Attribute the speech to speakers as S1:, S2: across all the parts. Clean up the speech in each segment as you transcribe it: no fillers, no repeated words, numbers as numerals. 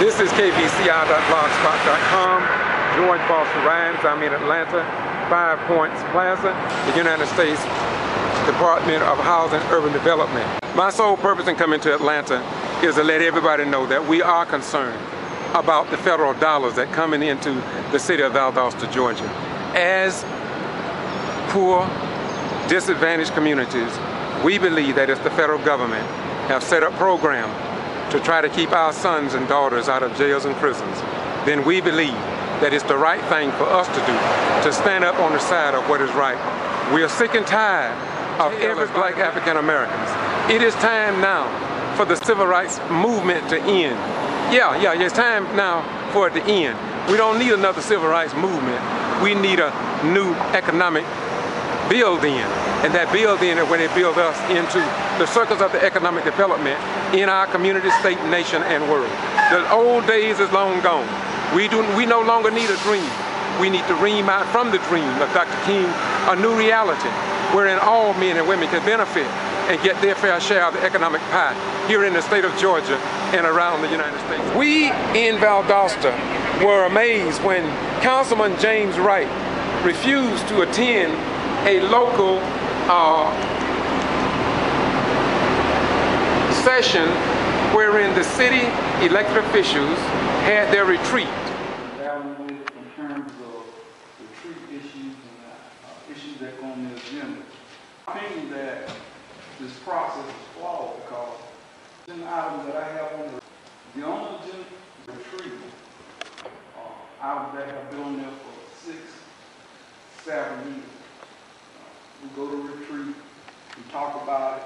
S1: This is KBCI.blogspot.com. George Boston Rhynes. I'm in Atlanta, 5 Points Plaza, the United States Department of Housing and Urban Development. My sole purpose in coming to Atlanta is to let everybody know that we are concerned about the federal dollars that coming into the city of Valdosta, Georgia. As poor, disadvantaged communities, we believe that if the federal government have set up programs to try to keep our sons and daughters out of jails and prisons, then we believe that it's the right thing for us to do, to stand up on the side of what is right. We are sick and tired of every black African Americans. It is time now for the civil rights movement to end. It's time now for it to end. We don't need another civil rights movement. We need a new economic build-in. And that build-in is when they build us into the circles of the economic development in our community, state, nation, and world. The old days is long gone. We no longer need a dream. We need to dream out from the dream of Dr. King a new reality wherein all men and women can benefit and get their fair share of the economic pie here in the state of Georgia and around the United States. We in Valdosta were amazed when Councilman James Wright refused to attend a local session wherein the city elected officials had their retreat.
S2: In terms of retreat issues and issues that go on the agenda. I think that this process is flawed because the items that I have on the only agenda retreat items that have been on there for 6, 7 years. We go to retreat, we talk about it,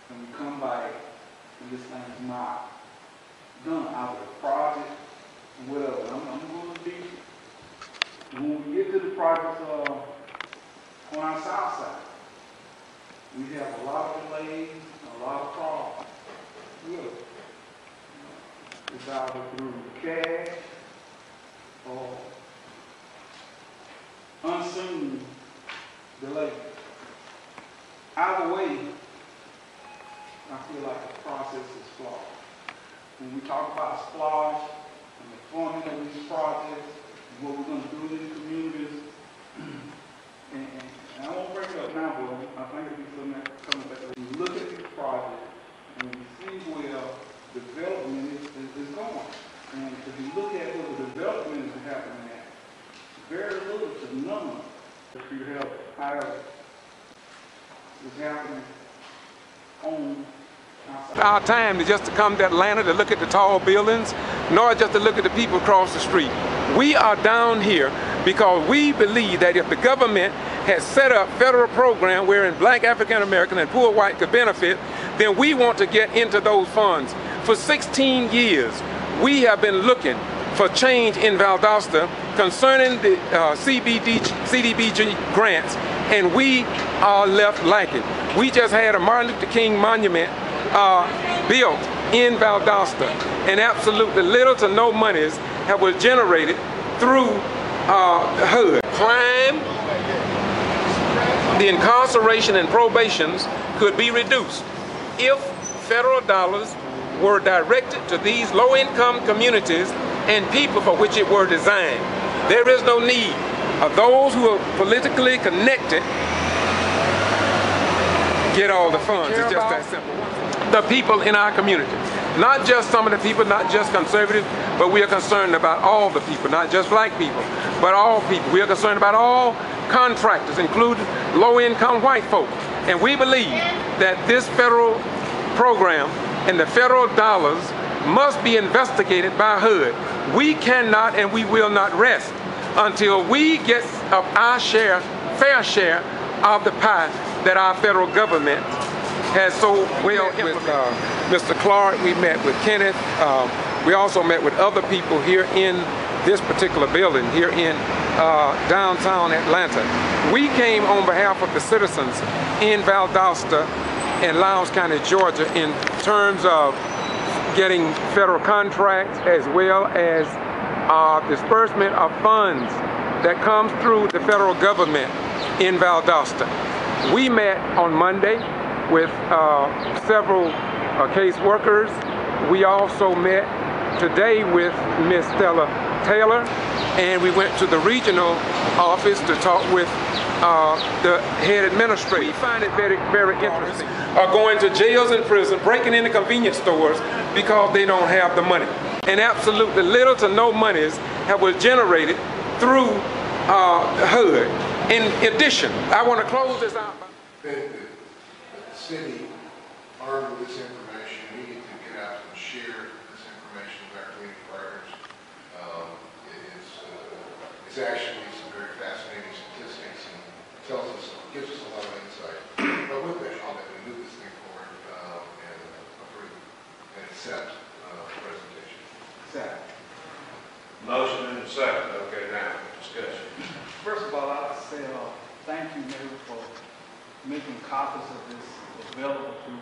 S2: and we come back, and this thing is not done out of the project and whatever. I'm going to be, when we get to the projects on our south side, we have a lot of delays, a lot of problems with it. It's either through cash or unseen delay. Either way, I feel like the process is flawed. When we talk about splotch and the funding of these projects and what we're going to do in these communities, and I won't bring it up now, but I think it'll be something that comes back. When you look at these projects and you see where development is going, and if you look at where the development is happening at, very little to none if you have however is happening on
S1: our time is just to come to Atlanta to look at the tall buildings, nor just to look at the people across the street. We are down here because we believe that if the government has set up federal program wherein black African American and poor white could benefit, then we want to get into those funds. For 16 years, we have been looking for change in Valdosta concerning the CDBG grants, and we are left lacking. We just had a Martin Luther King monument built in Valdosta, and absolutely little to no monies was generated through HUD. Crime, the incarceration and probations could be reduced if federal dollars were directed to these low-income communities and people for which it were designed. There is no need of those who are politically connected get all the funds. It's just that simple. The people in our community. Not just some of the people, not just conservatives, but we are concerned about all the people, not just black people, but all people. We are concerned about all contractors, including low-income white folk. And we believe that this federal program and the federal dollars must be investigated by HUD. We cannot and we will not rest until we get our share, fair share of the pie that our federal government has so well implemented. With Mr. Clark, we met with Kenneth. We also met with other people here in this particular building, here in downtown Atlanta. We came on behalf of the citizens in Valdosta and Lowndes County, Georgia, in terms of getting federal contracts as well as disbursement of funds that comes through the federal government in Valdosta. We met on Monday with several caseworkers. We also met today with Ms. Stella Taylor, and we went to the regional office to talk with the head administrator. We find it very, very interesting. Are going to jails and prison, breaking into convenience stores because they don't have the money. And absolutely little to no monies was generated through HUD. In addition, I want to close this out.
S3: The city, armed with this information, we need to get out and share this information with our community partners. It's actually some very fascinating statistics and gives us a lot of insight. But with that, I'll let we move this thing forward and approve and accept the presentation.
S2: Second.
S4: Motion and a second. Okay, now discussion.
S2: First of all, I'd like to say thank you, Mayor, for making copies of this available to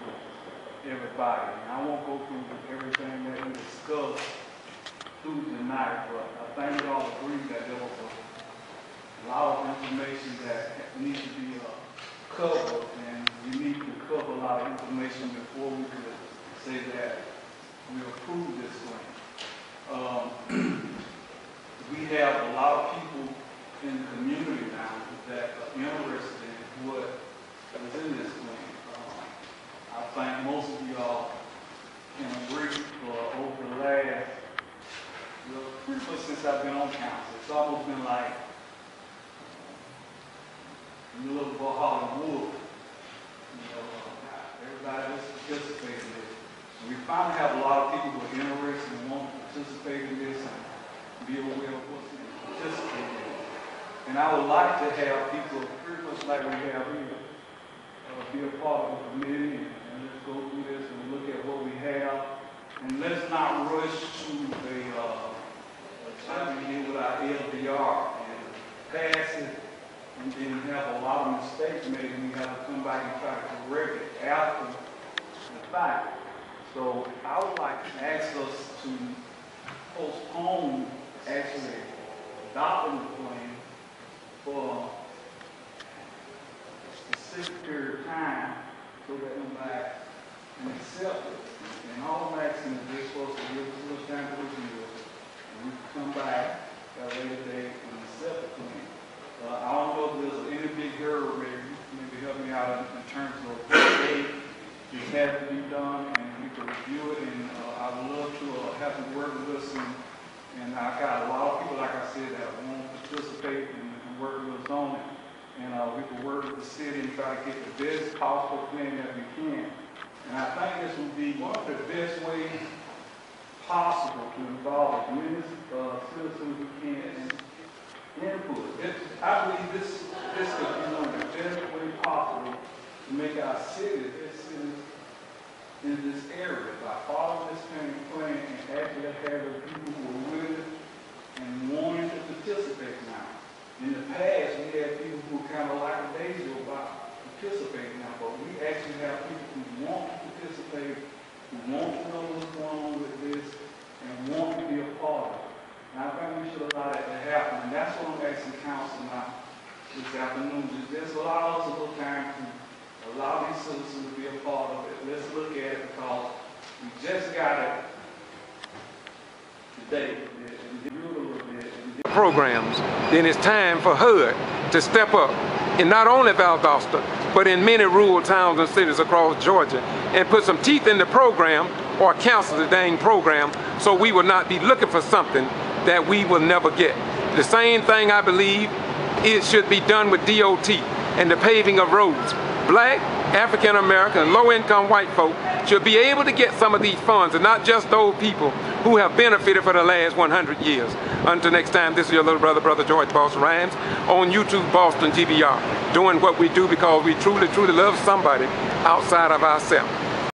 S2: everybody. And I won't go through everything that we discussed through tonight, but I think we all agree that there was a lot of information that needs to be covered, and we need to cover a lot of information before we could say that we approve this one. We have a lot of people in the community now that are interested in what is in this plan. I think most of y'all can agree for over the last, pretty much since I've been on council, it's almost been like a little bit Hollywood. Everybody just participated in this. And we finally have a lot of people who are interested and want to participate in this and be aware of what's participating in it. And I would like to have people pretty much like we have here be a part of the committee and let's go through this and look at what we have. And let's not rush to a time here with our LDR and pass it and then have a lot of mistakes made and we have to come back and try to correct it after the fact. So I would like to ask us to postpone actually adopting the plan for a specific period of time so that we back and accept it. And all I'm asking is they're supposed to give us a little time to review it and we can come back at a later date and accept the plan. I don't know if there's any big hurdle, maybe help me out in terms of what date it has to be done and we can review it, and I would love to have them work with us, and I got a lot of people, like I said, that want to participate and work with us on it, and we can work with the city and try to get the best possible plan that we can. And I think this would be one of the best ways possible to involve as many citizens we can and input. I believe this could be one of the best ways possible to make our city in this area by following this kind of plan and actually having people who are willing and wanting to participate now. In the past, we had people who kind of like a daisy about participating now, but we actually have people who want to participate, who want to know what's going on with this, and want to be a part of it. And I think we should allow that to happen, and that's what I'm asking council now this afternoon. Just allow us a little time to allow these citizens to be a part of it. Let's look at it because we just got it today.
S1: Programs, then it's time for HUD to step up in not only Valdosta, but in many rural towns and cities across Georgia and put some teeth in the program or cancel the dang program so we will not be looking for something that we will never get. The same thing I believe it should be done with DOT and the paving of roads. Black, African American, low-income white folk should be able to get some of these funds and not just those people who have benefited for the last 100 years. Until next time, this is your little brother, Brother George Boston Rhynes, on YouTube, Boston G.B.R, doing what we do because we truly, truly love somebody outside of ourselves.